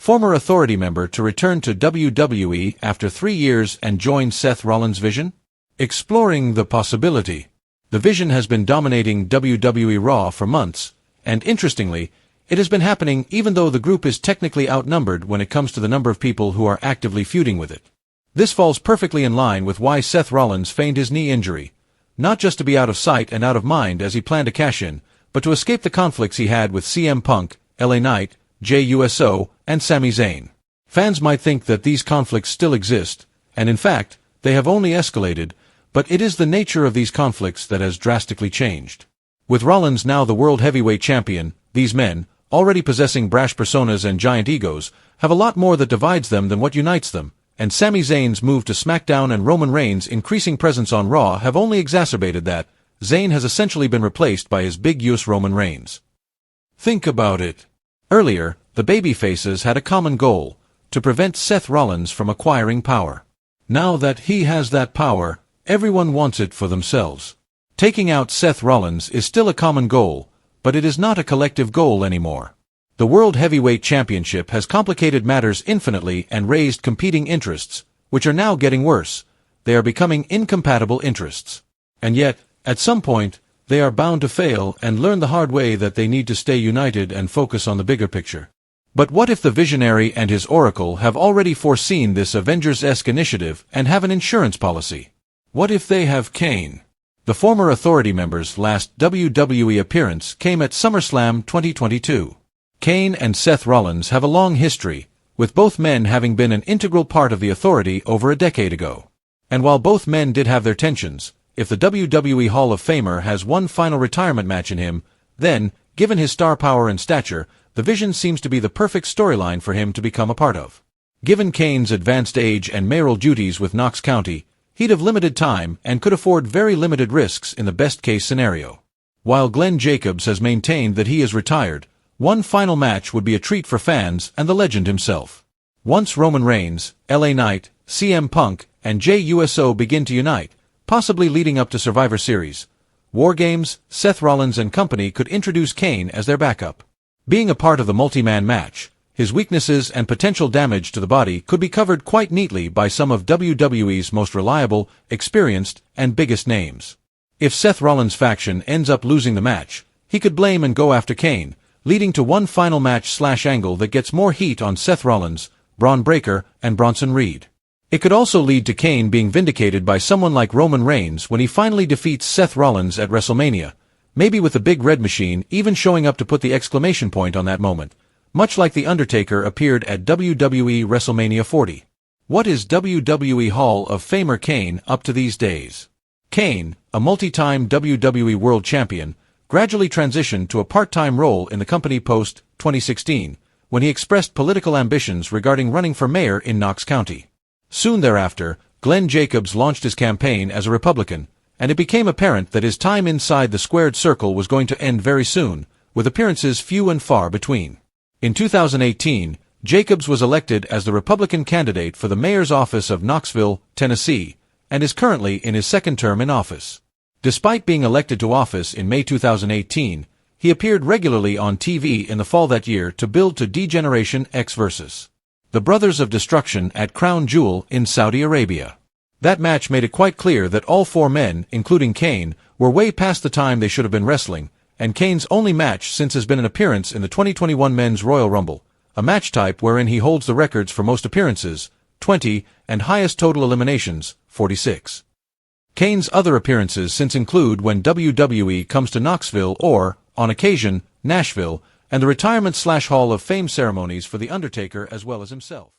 former Authority member to return to WWE after 3 years and join Seth Rollins' vision? Exploring the possibility. The Vision has been dominating WWE Raw for months, and interestingly, it has been happening even though the group is technically outnumbered when it comes to the number of people who are actively feuding with it. This falls perfectly in line with why Seth Rollins feigned his knee injury, not just to be out of sight and out of mind as he planned to cash in, but to escape the conflicts he had with CM Punk, LA Knight, Jey Uso, and Sami Zayn. Fans might think that these conflicts still exist, and in fact, they have only escalated, but it is the nature of these conflicts that has drastically changed. With Rollins now the World Heavyweight Champion, these men, already possessing brash personas and giant egos, have a lot more that divides them than what unites them, and Sami Zayn's move to SmackDown and Roman Reigns' increasing presence on Raw have only exacerbated that. Zayn has essentially been replaced by his big-use Roman Reigns. Think about it. Earlier, the babyfaces had a common goal, to prevent Seth Rollins from acquiring power. Now that he has that power, everyone wants it for themselves. Taking out Seth Rollins is still a common goal, but it is not a collective goal anymore. The World Heavyweight Championship has complicated matters infinitely and raised competing interests, which are now getting worse. They are becoming incompatible interests. And yet, at some point, they are bound to fail and learn the hard way that they need to stay united and focus on the bigger picture. But what if the Visionary and his Oracle have already foreseen this Avengers-esque initiative and have an insurance policy? What if they have Kane? The former Authority member's last WWE appearance came at SummerSlam 2022. Kane and Seth Rollins have a long history, with both men having been an integral part of the Authority over a decade ago. And while both men did have their tensions, if the WWE Hall of Famer has one final retirement match in him, then, given his star power and stature, the Vision seems to be the perfect storyline for him to become a part of. Given Kane's advanced age and mayoral duties with Knox County, he'd have limited time and could afford very limited risks in the best-case scenario. While Glenn Jacobs has maintained that he is retired, one final match would be a treat for fans and the legend himself. Once Roman Reigns, LA Knight, CM Punk, and Jey Uso begin to unite, possibly leading up to Survivor Series, War Games, Seth Rollins and company could introduce Kane as their backup. Being a part of the multi-man match, his weaknesses and potential damage to the body could be covered quite neatly by some of WWE's most reliable, experienced, and biggest names. If Seth Rollins' faction ends up losing the match, he could blame and go after Kane, leading to one final match/angle that gets more heat on Seth Rollins, Braun Breaker, and Bronson Reed. It could also lead to Kane being vindicated by someone like Roman Reigns when he finally defeats Seth Rollins at WrestleMania, maybe with the Big Red Machine even showing up to put the exclamation point on that moment, much like The Undertaker appeared at WWE WrestleMania 40. What is WWE Hall of Famer Kane up to these days? Kane, a multi-time WWE World Champion, gradually transitioned to a part-time role in the company post-2016, when he expressed political ambitions regarding running for mayor in Knox County. Soon thereafter, Glenn Jacobs launched his campaign as a Republican, and it became apparent that his time inside the squared circle was going to end very soon, with appearances few and far between. In 2018, Jacobs was elected as the Republican candidate for the mayor's office of Knoxville, Tennessee, and is currently in his second term in office. Despite being elected to office in May 2018, he appeared regularly on TV in the fall that year to build to D-Generation X vs. the Brothers of Destruction at Crown Jewel in Saudi Arabia. That match made it quite clear that all four men, including Kane, were way past the time they should have been wrestling, and Kane's only match since has been an appearance in the 2021 Men's Royal Rumble, a match type wherein he holds the records for most appearances, 20, and highest total eliminations, 46. Kane's other appearances since include when WWE comes to Knoxville or, on occasion, Nashville, and the retirement/Hall of Fame ceremonies for The Undertaker as well as himself.